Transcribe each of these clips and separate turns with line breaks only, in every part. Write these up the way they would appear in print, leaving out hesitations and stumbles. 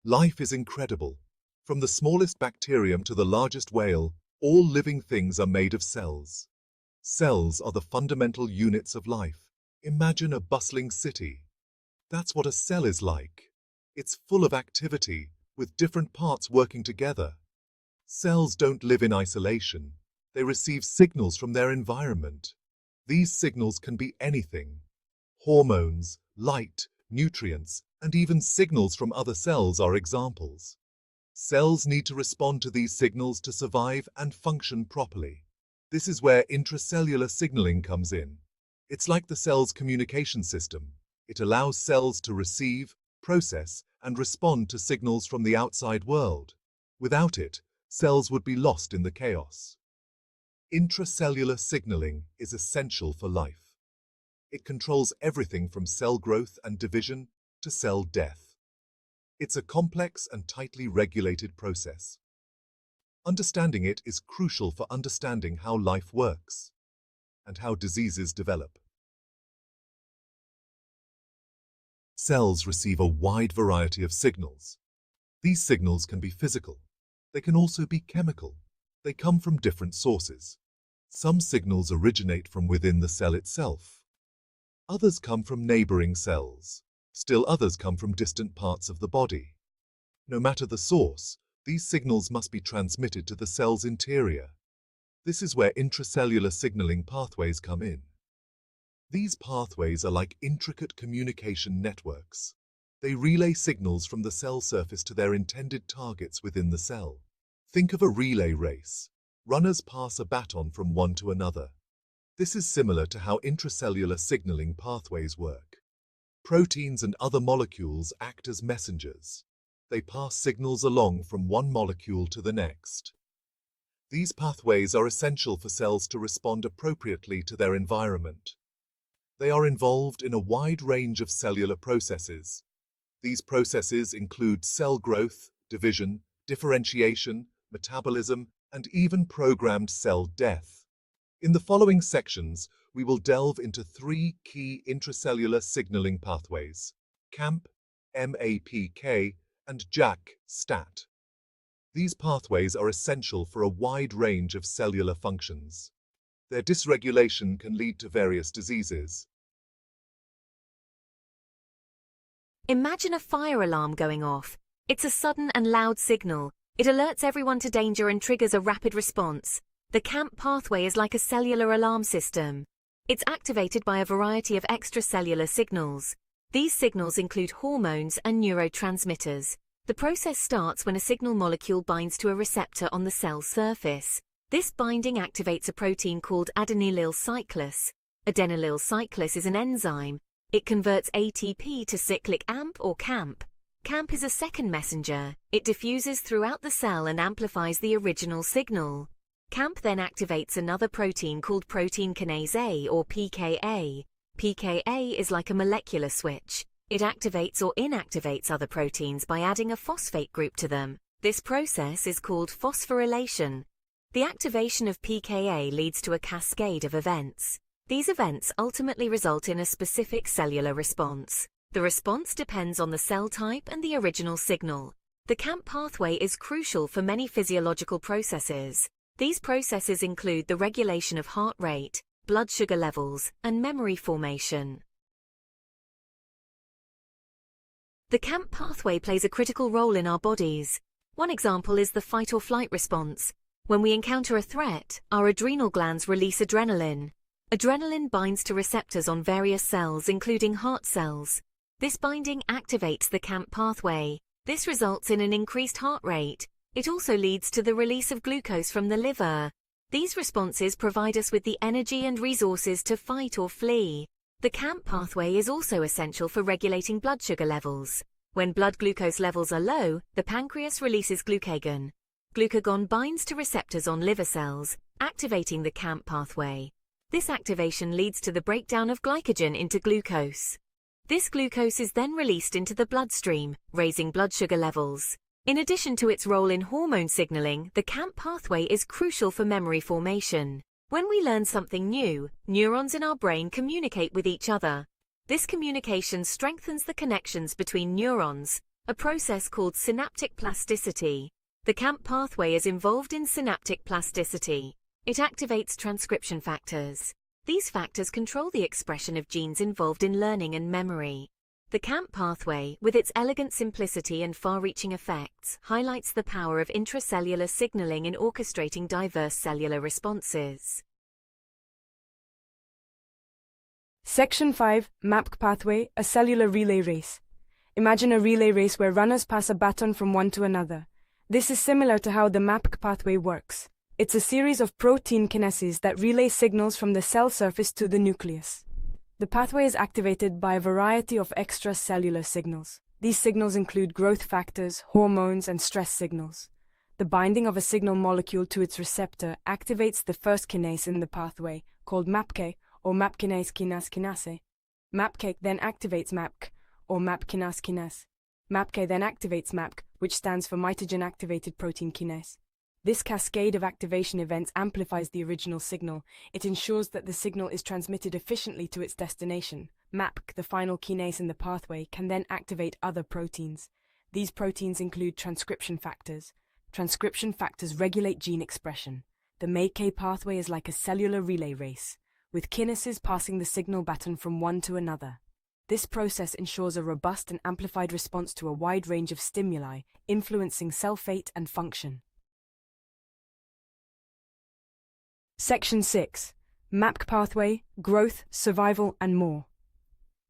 Life is incredible. From the smallest bacterium to the largest whale, all living things are made of cells. Cells are the fundamental units of life. Imagine a bustling city. That's what a cell is like. It's full of activity, with different parts working together. Cells don't live in isolation. They receive signals from their environment. These signals can be anything. Hormones, light, nutrients, and even signals from other cells are examples. Cells need to respond to these signals to survive and function properly. This is where intracellular signaling comes in. It's like the cell's communication system. It allows cells to receive, process, and respond to signals from the outside world. Without it, cells would be lost in the chaos. Intracellular signaling is essential for life. It controls everything from cell growth and division to cell death. It's a complex and tightly regulated process. Understanding it is crucial for understanding how life works and how diseases develop. Cells receive a wide variety of signals. These signals can be physical. They can also be chemical. They come from different sources. Some signals originate from within the cell itself. Others come from neighboring cells. Still others come from distant parts of the body. No matter the source, these signals must be transmitted to the cell's interior. This is where intracellular signaling pathways come in. These pathways are like intricate communication networks. They relay signals from the cell surface to their intended targets within the cell. Think of a relay race. Runners pass a baton from one to another. This is similar to how intracellular signaling pathways work. Proteins and other molecules act as messengers. They pass signals along from one molecule to the next. These pathways are essential for cells to respond appropriately to their environment. They are involved in a wide range of cellular processes. These processes include cell growth, division, differentiation, metabolism, and even programmed cell death. In the following sections, we will delve into 3 key intracellular signaling pathways: cAMP, MAPK, and JAK, STAT. These pathways are essential for a wide range of cellular functions. Their dysregulation can lead to various diseases.
Imagine a fire alarm going off. It's a sudden and loud signal. It alerts everyone to danger and triggers a rapid response. The cAMP pathway is like a cellular alarm system. It's activated by a variety of extracellular signals. These signals include hormones and neurotransmitters. The process starts when a signal molecule binds to a receptor on the cell surface. This binding activates a protein called adenylyl cyclase. Adenylyl cyclase is an enzyme. It converts ATP to cyclic AMP or cAMP. cAMP is a second messenger. It diffuses throughout the cell and amplifies the original signal. cAMP then activates another protein called protein kinase A or PKA. PKA is like a molecular switch. It activates or inactivates other proteins by adding a phosphate group to them. This process is called phosphorylation. The activation of PKA leads to a cascade of events. These events ultimately result in a specific cellular response. The response depends on the cell type and the original signal. The cAMP pathway is crucial for many physiological processes. These processes include the regulation of heart rate, blood sugar levels, and memory formation. The cAMP pathway plays a critical role in our bodies. One example is the fight or flight response. When we encounter a threat, our adrenal glands release adrenaline. Adrenaline binds to receptors on various cells, including heart cells. This binding activates the cAMP pathway. This results in an increased heart rate. It also leads to the release of glucose from the liver. These responses provide us with the energy and resources to fight or flee. The cAMP pathway is also essential for regulating blood sugar levels. When blood glucose levels are low, the pancreas releases glucagon. Glucagon binds to receptors on liver cells, activating the cAMP pathway. This activation leads to the breakdown of glycogen into glucose. This glucose is then released into the bloodstream, raising blood sugar levels. In addition to its role in hormone signaling, the cAMP pathway is crucial for memory formation. When we learn something new, neurons in our brain communicate with each other. This communication strengthens the connections between neurons, a process called synaptic plasticity. The cAMP pathway is involved in synaptic plasticity. It activates transcription factors. These factors control the expression of genes involved in learning and memory. The cAMP pathway, with its elegant simplicity and far-reaching effects, highlights the power of intracellular signaling in orchestrating diverse cellular responses.
Section 5, MAPK pathway, a cellular relay race. Imagine a relay race where runners pass a baton from one to another. This is similar to how the MAPK pathway works. It's a series of protein kinases that relay signals from the cell surface to the nucleus. The pathway is activated by a variety of extracellular signals. These signals include growth factors, hormones, and stress signals. The binding of a signal molecule to its receptor activates the first kinase in the pathway, called MAPK, or MAP kinase kinase. MAPK then activates MAPK, or MAP kinase kinase. MAPK then activates MAPK, which stands for mitogen activated protein kinase. This cascade of activation events amplifies the original signal. It ensures that the signal is transmitted efficiently to its destination. MAPK, the final kinase in the pathway, can then activate other proteins. These proteins include transcription factors. Transcription factors regulate gene expression. The MAPK pathway is like a cellular relay race, with kinases passing the signal baton from one to another. This process ensures a robust and amplified response to a wide range of stimuli, influencing cell fate and function. Section 6. MAPK pathway, growth, survival, and more.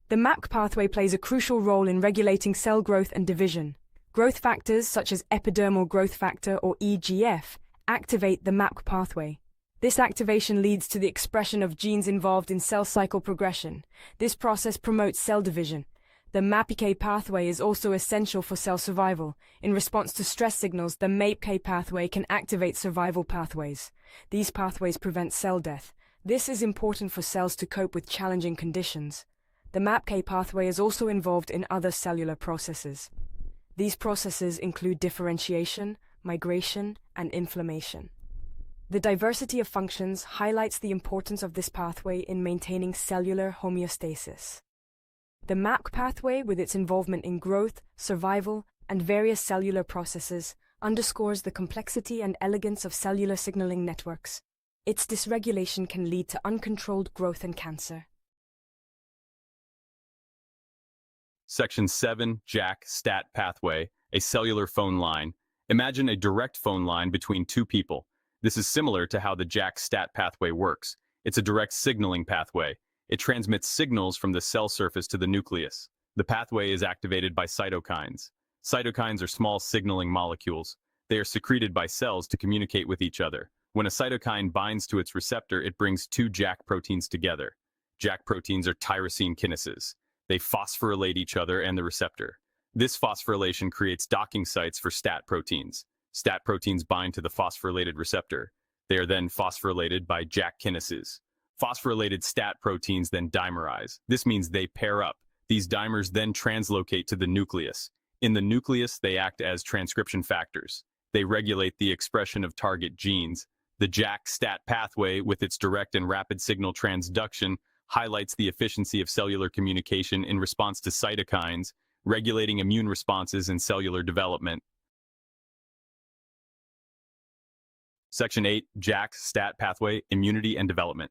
The MAPK pathway plays a crucial role in regulating cell growth and division. Growth factors such as epidermal growth factor or EGF activate the MAPK pathway. This activation leads to the expression of genes involved in cell cycle progression. This process promotes cell division. The MAPK pathway is also essential for cell survival. In response to stress signals, the MAPK pathway can activate survival pathways. These pathways prevent cell death. This is important for cells to cope with challenging conditions. The MAPK pathway is also involved in other cellular processes. These processes include differentiation, migration, and inflammation. The diversity of functions highlights the importance of this pathway in maintaining cellular homeostasis. The MAPK pathway, with its involvement in growth, survival, and various cellular processes, underscores the complexity and elegance of cellular signaling networks. Its dysregulation can lead to uncontrolled growth and cancer.
Section 7, JAK STAT pathway, a cellular phone line. Imagine a direct phone line between two people. This is similar to how the JAK STAT pathway works. It's a direct signaling pathway. It transmits signals from the cell surface to the nucleus. The pathway is activated by cytokines. Cytokines are small signaling molecules. They are secreted by cells to communicate with each other. When a cytokine binds to its receptor, it brings two JAK proteins together. JAK proteins are tyrosine kinases. They phosphorylate each other and the receptor. This phosphorylation creates docking sites for STAT proteins. STAT proteins bind to the phosphorylated receptor. They are then phosphorylated by JAK kinases. Phosphorylated STAT proteins then dimerize. This means they pair up. These dimers then translocate to the nucleus. In the nucleus, they act as transcription factors. They regulate the expression of target genes. The JAK STAT pathway, with its direct and rapid signal transduction, highlights the efficiency of cellular communication in response to cytokines, regulating immune responses in cellular development. Section 8, JAK STAT pathway, immunity and development.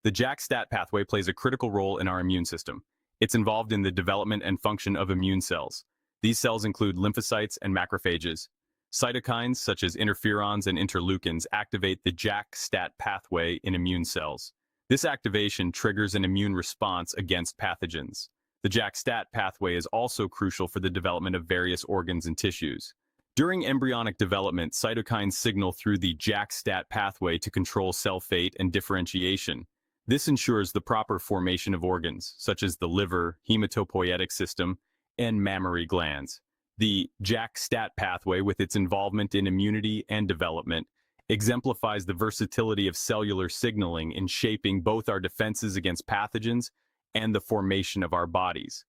The JAK STAT pathway plays a critical role in our immune system. It's involved in the development and function of immune cells. These cells include lymphocytes and macrophages. Cytokines, such as interferons and interleukins, activate the JAK STAT pathway in immune cells. This activation triggers an immune response against pathogens. The JAK STAT pathway is also crucial for the development of various organs and tissues. During embryonic development, cytokines signal through the JAK STAT pathway to control cell fate and differentiation. This ensures the proper formation of organs, such as the liver, hematopoietic system, and mammary glands. The JAK STAT pathway, with its involvement in immunity and development, exemplifies the versatility of cellular signaling in shaping both our defenses against pathogens and the formation of our bodies.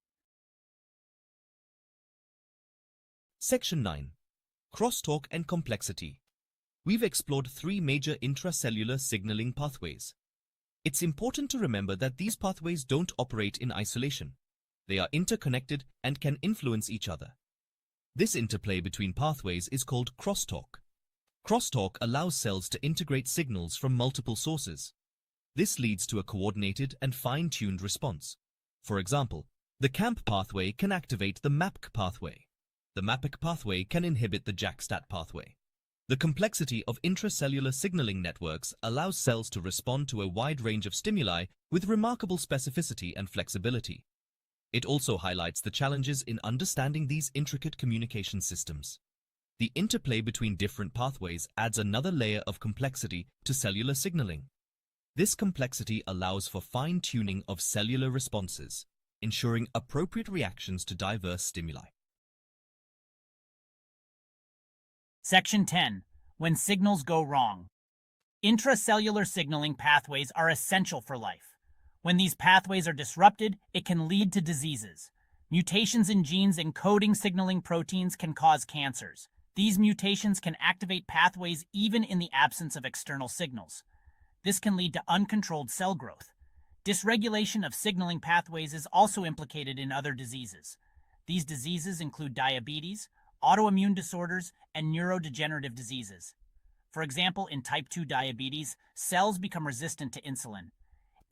Section 9. Crosstalk and Complexity. We've explored three major intracellular signaling pathways. It's important to remember that these pathways don't operate in isolation. They are interconnected and can influence each other. This interplay between pathways is called crosstalk. Crosstalk allows cells to integrate signals from multiple sources. This leads to a coordinated and fine-tuned response. For example, the cAMP pathway can activate the MAPK pathway. The MAPK pathway can inhibit the JAK-STAT pathway. The complexity of intracellular signaling networks allows cells to respond to a wide range of stimuli with remarkable specificity and flexibility. It also highlights the challenges in understanding these intricate communication systems. The interplay between different pathways adds another layer of complexity to cellular signaling. This complexity allows for fine-tuning of cellular responses, ensuring appropriate reactions to diverse stimuli.
Section 10. When signals go wrong. Intracellular signaling pathways are essential for life. When these pathways are disrupted, it can lead to diseases. Mutations in genes encoding signaling proteins can cause cancers. These mutations can activate pathways even in the absence of external signals. This can lead to uncontrolled cell growth. Dysregulation of signaling pathways is also implicated in other diseases. These diseases include diabetes, autoimmune disorders, and neurodegenerative diseases. For example, in type 2 diabetes, cells become resistant to insulin.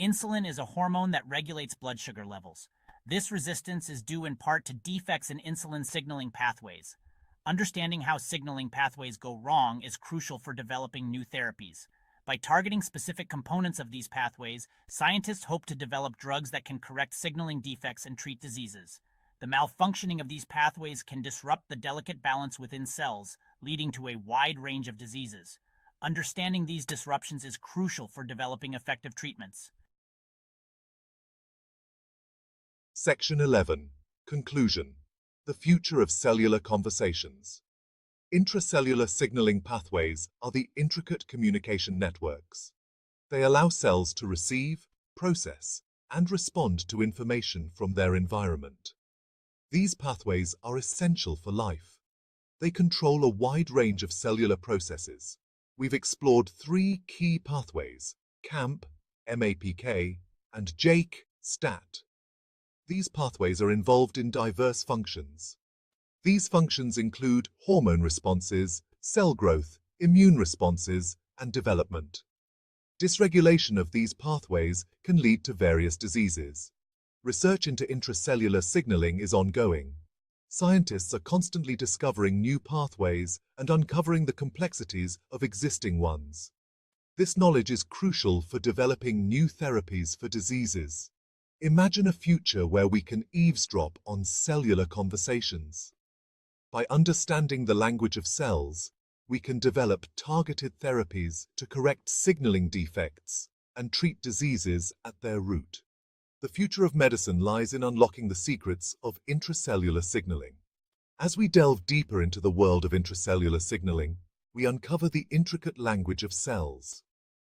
Insulin is a hormone that regulates blood sugar levels. This resistance is due in part to defects in insulin signaling pathways. Understanding how signaling pathways go wrong is crucial for developing new therapies. By targeting specific components of these pathways, scientists hope to develop drugs that can correct signaling defects and treat diseases. The malfunctioning of these pathways can disrupt the delicate balance within cells, leading to a wide range of diseases. Understanding these disruptions is crucial for developing effective treatments.
Section 11. Conclusion. The future of cellular conversations. Intracellular signaling pathways are the intricate communication networks. They allow cells to receive, process, and respond to information from their environment. These pathways are essential for life. They control a wide range of cellular processes. We've explored 3 key pathways: cAMP, MAPK, and JAK, STAT. These pathways are involved in diverse functions. These functions include hormone responses, cell growth, immune responses, and development. Dysregulation of these pathways can lead to various diseases. Research into intracellular signaling is ongoing. Scientists are constantly discovering new pathways and uncovering the complexities of existing ones. This knowledge is crucial for developing new therapies for diseases. Imagine a future where we can eavesdrop on cellular conversations. By understanding the language of cells, we can develop targeted therapies to correct signaling defects and treat diseases at their root. The future of medicine lies in unlocking the secrets of intracellular signaling. As we delve deeper into the world of intracellular signaling, we uncover the intricate language of cells.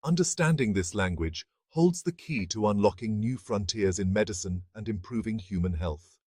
Understanding this language holds the key to unlocking new frontiers in medicine and improving human health.